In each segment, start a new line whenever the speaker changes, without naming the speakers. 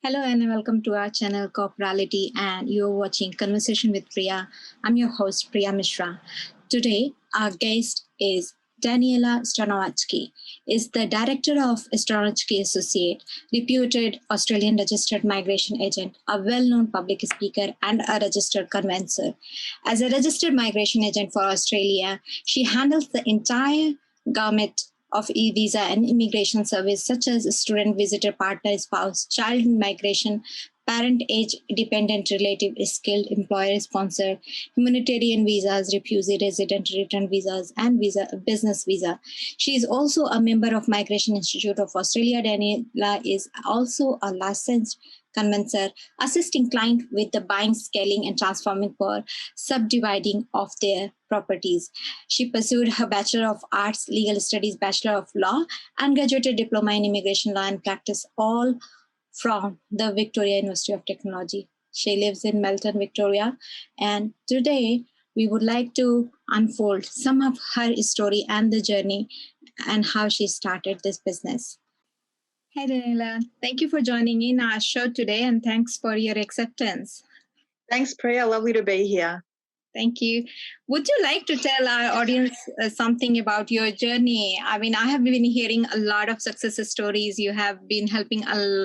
Hello and welcome to our channel Corporality, and you're watching Conversation with Priya. I'm your host Priya Mishra. Today our guest is Daniela Stanowatsky, is the director of Stanowatsky Associate, reputed Australian registered migration agent, a well-known public speaker and a registered conveyancer. As a registered migration agent for Australia, she handles the entire gamut of e-visa and immigration service such as student, visitor, partner, spouse, child migration, parent, age dependent, relative, skilled, employer sponsor, humanitarian visas, refugee, resident, return visas, and business visa. She is also a member of Migration Institute of Australia. Daniela is also a licensed conveyancer, assisting clients with the buying, scaling, and transforming for subdividing of their properties. She pursued her Bachelor of Arts, Legal Studies, Bachelor of Law, and graduated Diploma in Immigration Law and Practice, all from the Victoria University of Technology. She lives in Melton, Victoria, and today we would like to unfold some of her story and the journey and how she started this business. Hi, Daniela. Thank you for joining in our show today, and thanks for your acceptance.
Thanks, Priya. Lovely to be here.
Thank you. Would you like to tell our audience something about your journey? I mean, I have been hearing a lot of success stories. You have been helping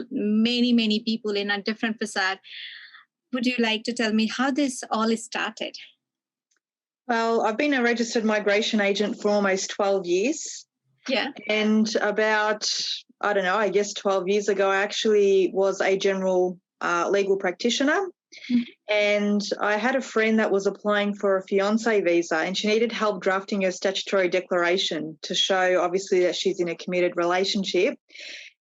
many people in a different facade. Would you like to tell me how this all started?
Well, I've been a registered migration agent for almost 12 years.
Yeah.
And about, 12 years ago, I actually was a general legal practitioner. Mm-hmm. And I had a friend that was applying for a fiancé visa, and she needed help drafting her statutory declaration to show, obviously, that she's in a committed relationship.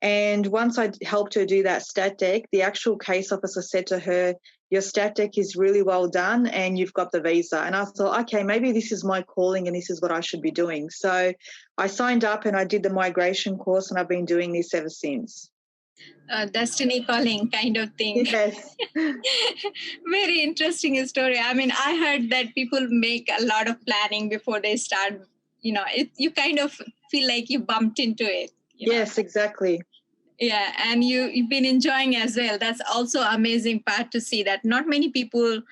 And once I helped her do that stat dec, the actual case officer said to her, "Your stat dec is really well done and you've got the visa." And I thought, okay, maybe this is my calling and this is what I should be doing. So I signed up and I did the migration course, and I've been doing this ever since.
Destiny calling kind of thing.
Yes.
Very interesting story. I mean, I heard that people make a lot of planning before they start. You kind of feel like you bumped into it.
Yes, exactly.
Yeah, and you've been enjoying as well. That's also amazing part to see that not many people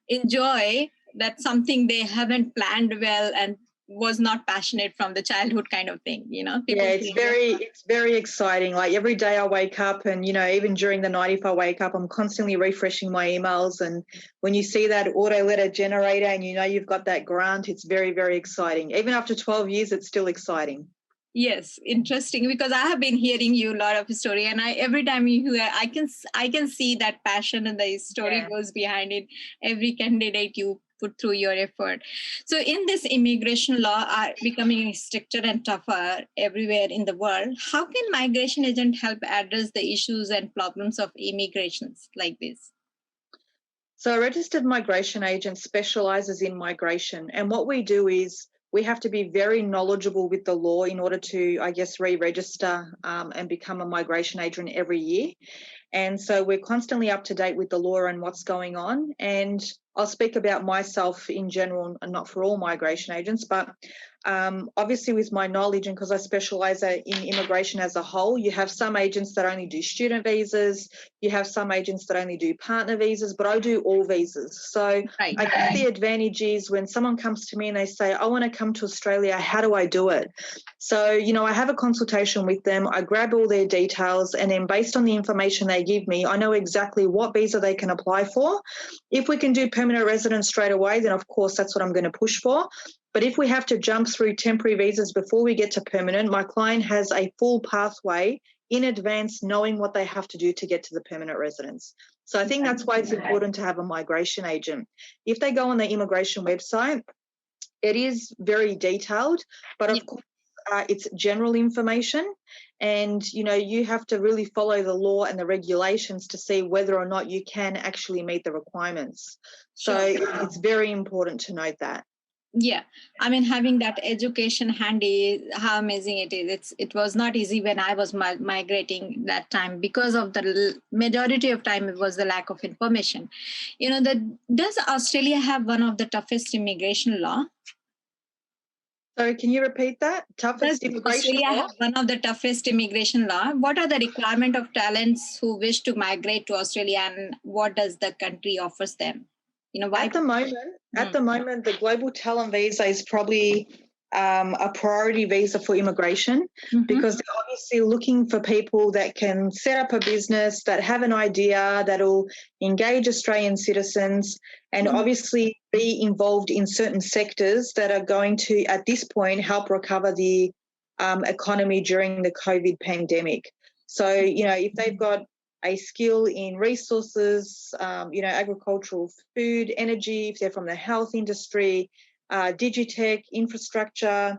enjoy that something they haven't planned well and was not passionate from the childhood kind of thing,
People it's very exciting. Like every day I wake up, and even during the night if I wake up, I'm constantly refreshing my emails, and when you see that auto letter generator and you've got that grant, it's very, very exciting. Even after 12 years, it's still exciting.
Yes, interesting, because I have been hearing you a lot of story, and every time you hear, I can see that passion and the story goes behind it. Every candidate you put through your effort. So in this immigration law are becoming stricter and tougher everywhere in the world, how can migration agent help address the issues and problems of immigrations like this?
So a registered migration agent specializes in migration, and what we do is we have to be very knowledgeable with the law in order to, re-register and become a migration agent every year. And so we're constantly up to date with the law and what's going on. And I'll speak about myself in general, and not for all migration agents, but obviously with my knowledge, and because I specialise in immigration as a whole, you have some agents that only do student visas, you have some agents that only do partner visas, but I do all visas. So I guess the advantage is when someone comes to me and they say, "I want to come to Australia, how do I do it?" So, I have a consultation with them, I grab all their details, and then based on the information they give me, I know exactly what visa they can apply for. If we can do permanent residence straight away, then of course that's what I'm going to push for. But if we have to jump through temporary visas before we get to permanent, my client has a full pathway in advance, knowing what they have to do to get to the permanent residence. So I think that's why it's important to have a migration agent. If they go on the immigration website, it is very detailed, but of course, it's general information, and you have to really follow the law and the regulations to see whether or not you can actually meet the requirements. So it's very important to note that.
Yeah, I mean, having that education handy, how amazing it is. It was not easy when I was migrating that time, because of the majority of time it was the lack of information. Does Australia have one of the toughest immigration law?
So can you repeat that?
Does
Toughest immigration
Australia
law?
have one of the toughest immigration law? What are the requirement of talents who wish to migrate to Australia, and what does the country offers them? Why?
At the moment, the global talent visa is probably a priority visa for immigration because they're obviously looking for people that can set up a business, that have an idea, that'll engage Australian citizens, and obviously be involved in certain sectors that are going to, at this point, help recover the economy during the COVID pandemic. So, if they've got a skill in resources, agricultural, food, energy, if they're from the health industry, digitech, infrastructure,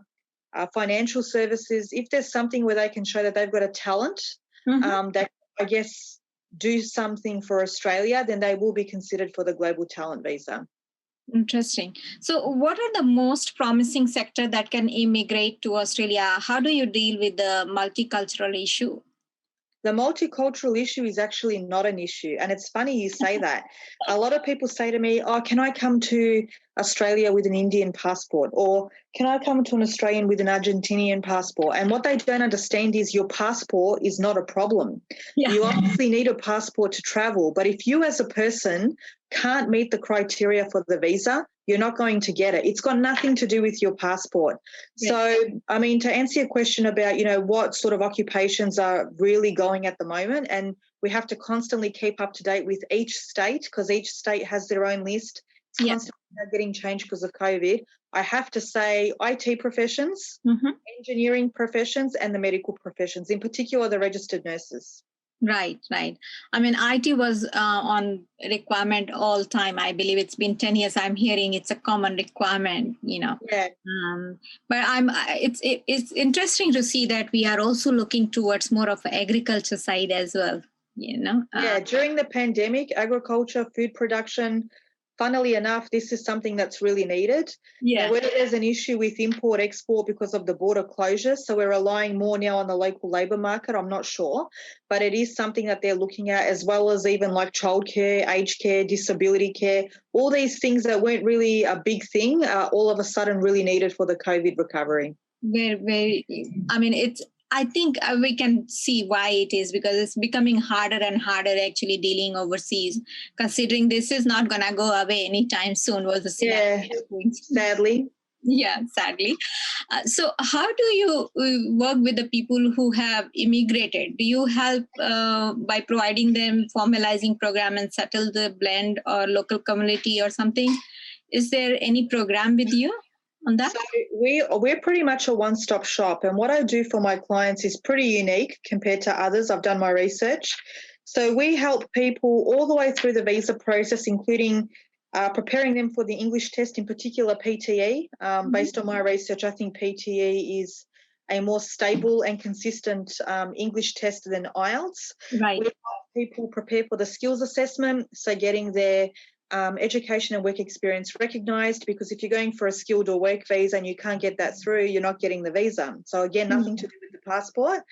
financial services, if there's something where they can show that they've got a talent that, I guess, do something for Australia, then they will be considered for the global talent visa.
Interesting. So what are the most promising sector that can immigrate to Australia? How do you deal with the multicultural issue?
The multicultural issue is actually not an issue. And it's funny you say that. A lot of people say to me, oh, can I come to Australia with an Indian passport? Or can I come to an Australian with an Argentinian passport? And what they don't understand is your passport is not a problem.
Yeah.
You obviously need a passport to travel. But if you as a person can't meet the criteria for the visa, you're not going to get it. It's got nothing to do with your passport.
Yes.
So, I mean, to answer your question about, what sort of occupations are really going at the moment, and we have to constantly keep up to date with each state because each state has their own list. It's constantly getting changed because of COVID. I have to say IT professions, engineering professions, and the medical professions, in particular the registered nurses.
Right. I mean, IT was on requirement all time. I believe it's been 10 years. I'm hearing it's a common requirement,
Yeah.
But it's interesting to see that we are also looking towards more of an agriculture side as well,
Yeah, during the pandemic, agriculture, food production, funnily enough, this is something that's really needed.
Yeah.
Now, whether there's an issue with import-export because of the border closures, so we're relying more now on the local labour market, I'm not sure. But it is something that they're looking at, as well as even like childcare, aged care, disability care, all these things that weren't really a big thing, all of a sudden really needed for the COVID recovery.
Very, I mean, I think we can see why it is, because it's becoming harder and harder actually dealing overseas, considering this is not going to go away anytime soon. Was the scenario.
Yeah, sadly.
Yeah, sadly. So how do you work with the people who have immigrated? Do you help by providing them formalizing program and settle the blend or local community or something? Is there any program with you on that?
So we're pretty much a one-stop shop, and what I do for my clients is pretty unique compared to others. I've done my research. So we help people all the way through the visa process, including preparing them for the English test, in particular PTE. Based on my research, I think PTE is a more stable and consistent English test than IELTS.
Right.
We help people prepare for the skills assessment, so getting their education and work experience recognised, because if you're going for a skilled or work visa and you can't get that through, you're not getting the visa. So again, nothing to do with the passport.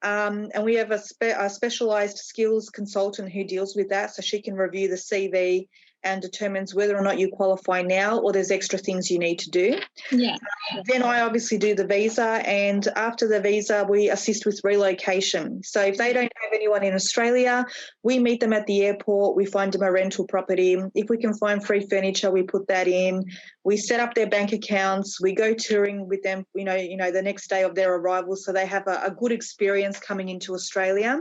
And we have a specialised skills consultant who deals with that, so she can review the CV and determines whether or not you qualify now or there's extra things you need to do.
Yeah.
Then I obviously do the visa, and after the visa, we assist with relocation. So if they don't have anyone in Australia, we meet them at the airport, we find them a rental property. If we can find free furniture, we put that in. We set up their bank accounts, we go touring with them, the next day of their arrival, so they have a good experience coming into Australia.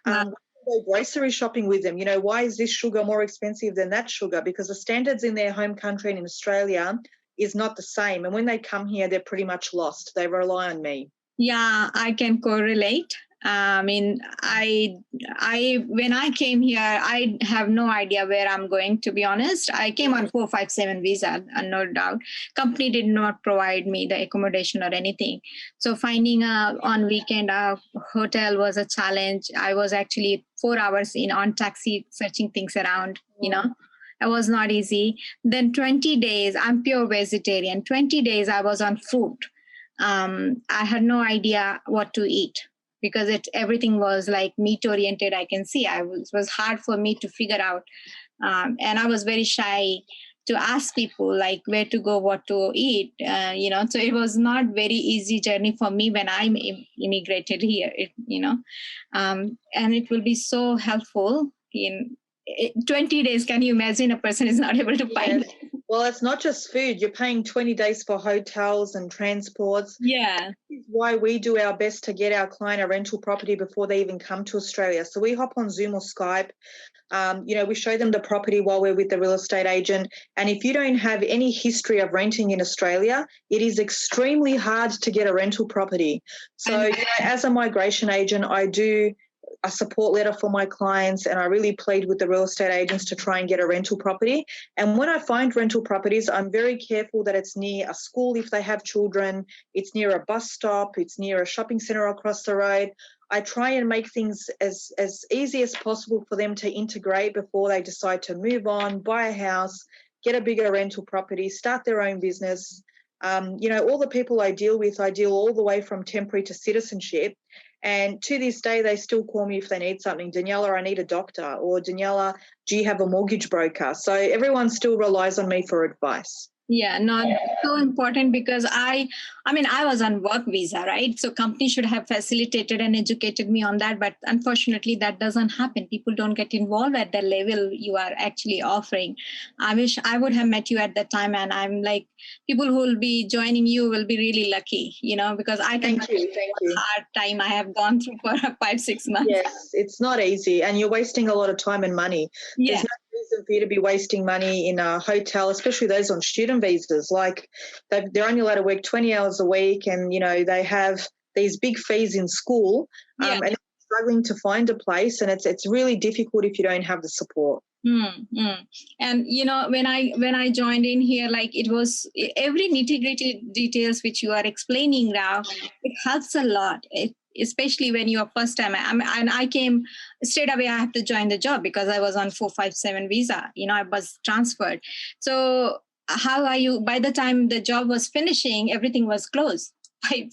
Go grocery shopping with them. Why is this sugar more expensive than that sugar? Because the standards in their home country and in Australia is not the same. And when they come here, they're pretty much lost. They rely on me.
Yeah, I can correlate. I mean, when I came here, I have no idea where I'm going, to be honest. I came on 457 visa, no doubt. Company did not provide me the accommodation or anything. So finding on weekend a hotel was a challenge. I was actually 4 hours on taxi searching things around, It was not easy. Then 20 days, I'm pure vegetarian. 20 days I was on food. I had no idea what to eat, because everything was like meat oriented. I can see it was hard for me to figure out. And I was very shy to ask people like where to go, what to eat. So it was not very easy journey for me when I immigrated here. And it will be so helpful in 20 days. Can you imagine a person is not able to find?
Yes. Well, it's not just food. You're paying 20 days for hotels and transports.
Yeah.
This is why we do our best to get our client a rental property before they even come to Australia. So we hop on Zoom or Skype. We show them the property while we're with the real estate agent. And if you don't have any history of renting in Australia, it is extremely hard to get a rental property. So as a migration agent, I do a support letter for my clients, and I really plead with the real estate agents to try and get a rental property. And when I find rental properties, I'm very careful that it's near a school if they have children, it's near a bus stop, it's near a shopping centre across the road. I try and make things as easy as possible for them to integrate before they decide to move on, buy a house, get a bigger rental property, start their own business. All the people I deal with, I deal all the way from temporary to citizenship. And to this day, they still call me if they need something. Daniela, I need a doctor. Or Daniela, do you have a mortgage broker? So everyone still relies on me for advice.
Yeah, not so important because I was on work visa, right? So company should have facilitated and educated me on that. But unfortunately, that doesn't happen. People don't get involved at the level you are actually offering. I wish I would have met you at that time. And I'm like, people who will be joining you will be really lucky, because I can
Thank you.
hard time I have gone through for 5-6 months.
Yes, it's not easy. And you're wasting a lot of time and money.
Yeah.
There's no reason for you to be wasting money in a hotel, especially those on student visas. Like they're only allowed to work 20 hours a week, and they have these big fees in school, and they're struggling to find a place, and it's really difficult if you don't have the support.
And when I joined in here, like it was every nitty-gritty details which you are explaining now, it helps a lot. Especially when you are first time. And I came straight away. I have to join the job because I was on 457 visa. I was transferred. So how are you? By the time the job was finishing, everything was closed. 5,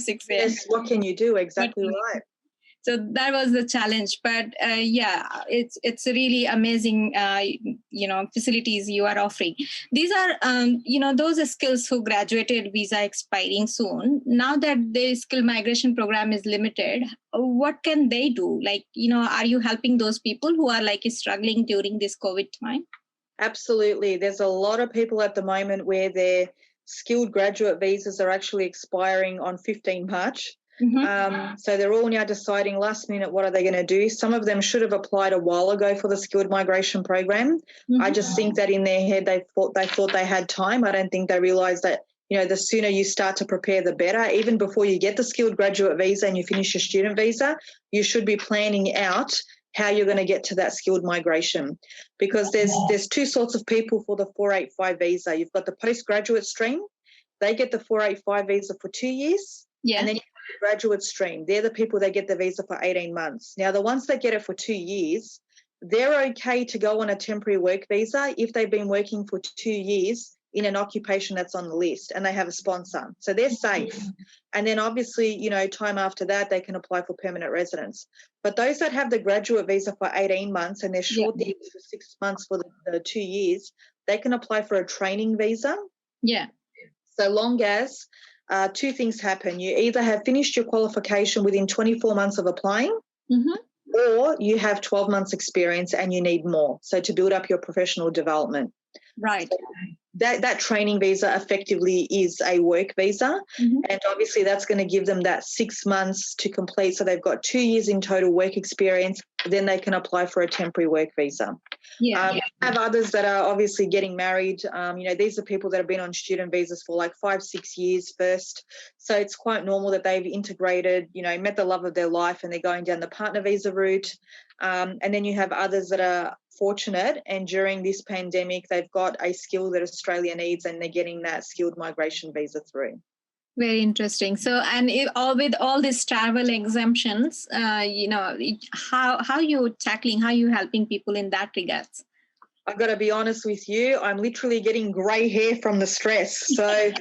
6 years.
Yes. What can you do? Exactly right.
So that was the challenge. But it's really amazing, facilities you are offering. These are, those skills who graduated visa expiring soon. Now that the skill migration program is limited, what can they do? Like, are you helping those people who are like struggling during this COVID time?
Absolutely. There's a lot of people at the moment where their skilled graduate visas are actually expiring on 15 March. So they're all now deciding last minute what are they going to do. Some of them should have applied a while ago for the skilled migration program. I just think that in their head they thought they had time. I don't think they realised that the sooner you start to prepare, the better. Even before you get the skilled graduate visa and you finish your student visa, you should be planning out how you're going to get to that skilled migration, because there's two sorts of people for the 485 visa. You've got the postgraduate stream. They get the 485 visa for 2 years.
Yeah.
And then you have the graduate stream. They're the people that get the visa for 18 months. Now, the ones that get it for 2 years, they're okay to go on a temporary work visa if they've been working for 2 years in an occupation that's on the list and they have a sponsor. So they're safe. And then obviously, time after that, they can apply for permanent residence. But those that have the graduate visa for 18 months and they're short for 6 months for the 2 years, they can apply for a training visa.
Yeah.
So long as two things happen. You either have finished your qualification within 24 months of applying, or you have 12 months experience and you need more. So to build up your professional development.
Right.
So that training visa effectively is a work visa. And obviously that's going to give them that 6 months to complete. So they've got 2 years in total work experience. Then they can apply for a temporary work visa. We have others that are obviously getting married. These are people that have been on student visas for like 5-6 years first. So it's quite normal that they've integrated, met the love of their life and they're going down the partner visa route. And then you have others that are fortunate and during this pandemic, they've got a skill that Australia needs and they're getting that skilled migration visa through.
Very interesting. So, and with all these travel exemptions, how you tackling, how you helping people in that regards?
I've got to be honest with you, I'm literally getting grey hair from the stress. So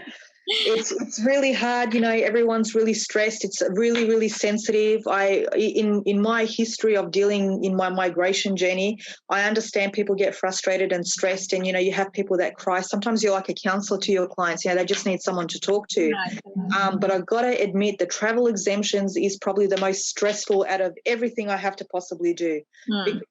It's really hard, you know, everyone's really stressed. It's really, really sensitive. In my history of dealing in my migration journey, I understand people get frustrated and stressed, and, you know, you have people that cry. Sometimes you're like a counselor to your clients, you know, they just need someone to talk to. But I've got to admit, the travel exemptions is probably the most stressful out of everything I have to possibly do. Because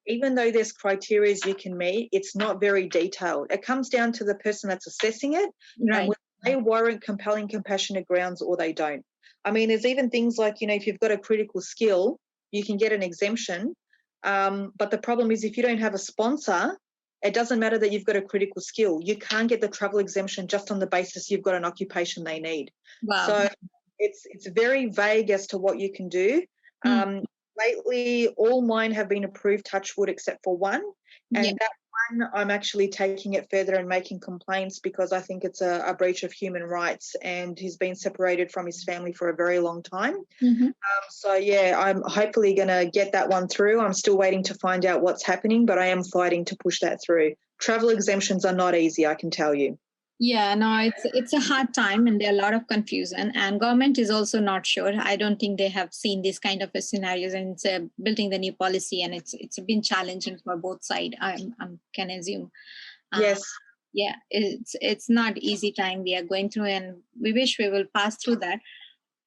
even though there's criteria you can meet, it's not very detailed. It comes down to the person that's assessing it.
Right.
And they warrant compelling compassionate grounds or they don't. I mean, there's even things like, you know, if you've got a critical skill, you can get an exemption. But the problem is if you don't have a sponsor, it doesn't matter that you've got a critical skill. You can't get the travel exemption just on the basis you've got an occupation they need.
Wow.
So it's very vague as to what you can do. Lately, all mine have been approved, touch wood, except for one. And that one, I'm actually taking it further and making complaints because I think it's a breach of human rights, and he's been separated from his family for a very long time. So, yeah, I'm hopefully going to get that one through. I'm still waiting to find out what's happening, but I am fighting to push that through. Travel exemptions are not easy, I can tell you.
Yeah, no, it's a hard time, and there are a lot of confusion, and government is also not sure. I don't think they have seen this kind of a scenarios, and it's building the new policy, and it's been challenging for both sides. I can assume.
Yes.
Yeah, it's not easy time we are going through, and we wish we will pass through that.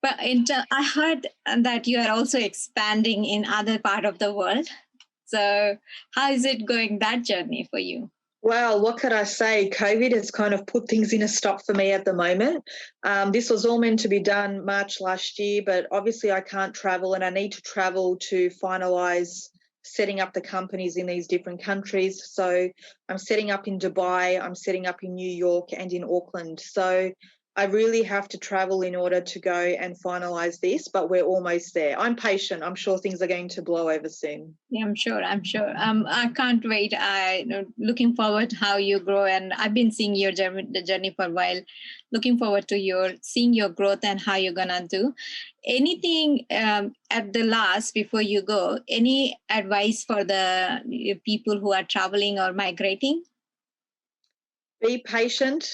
But I heard that you are also expanding in other part of the world. So how is it going, that journey for you?
Well, what could I say? COVID has kind of put things in a stop for me at the moment. This was all meant to be done March last year, but obviously I can't travel, and I need to travel to finalise setting up the companies in these different countries. So I'm setting up in Dubai, I'm setting up in New York and in Auckland. So I really have to travel in order to go and finalise this, but we're almost there. I'm patient. I'm sure things are going to blow over soon.
Yeah, I'm sure. I can't wait. Looking forward how you grow, and I've been seeing your journey for a while. Looking forward to seeing your growth and how you're gonna do. Anything at the last before you go? Any advice for the people who are traveling or migrating?
Be patient.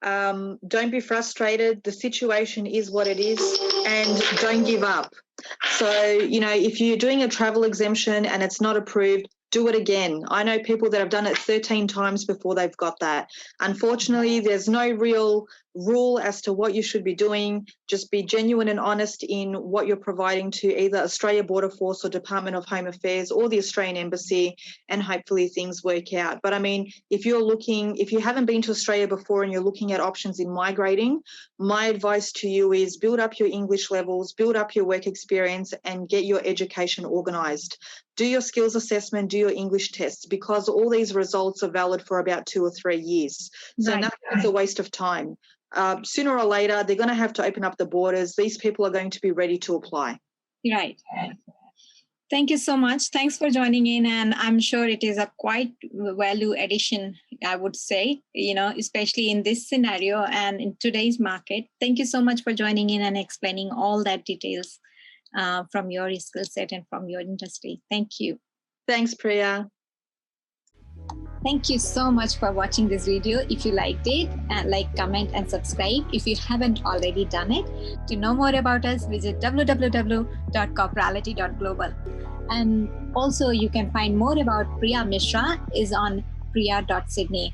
Don't be frustrated. The situation is what it is, and don't give up. So, you know, if you're doing a travel exemption and it's not approved, do it again. I know people that have done it 13 times before they've got that. Unfortunately, there's no real rule as to what you should be doing. Just be genuine and honest in what you're providing to either Australia Border Force or Department of Home Affairs or the Australian Embassy, and hopefully things work out. But I mean, if you haven't been to Australia before and you're looking at options in migrating, my advice to you is build up your English levels, build up your work experience, and get your education organised. Do your skills assessment, do your English tests, because all these results are valid for about 2 or 3 years. So nothing is a waste of time. Sooner or later, they're going to have to open up the borders. These people are going to be ready to apply.
Right. Thank you so much. Thanks for joining in. And I'm sure it is a quite value addition, I would say, you know, especially in this scenario and in today's market. Thank you so much for joining in and explaining all that details from your skill set and from your industry. Thank you.
Thanks, Priya.
Thank you so much for watching this video. If you liked it, like, comment, and subscribe if you haven't already done it. To know more about us, visit www.corporality.global. And also you can find more about Priya Mishra is on priya.sydney.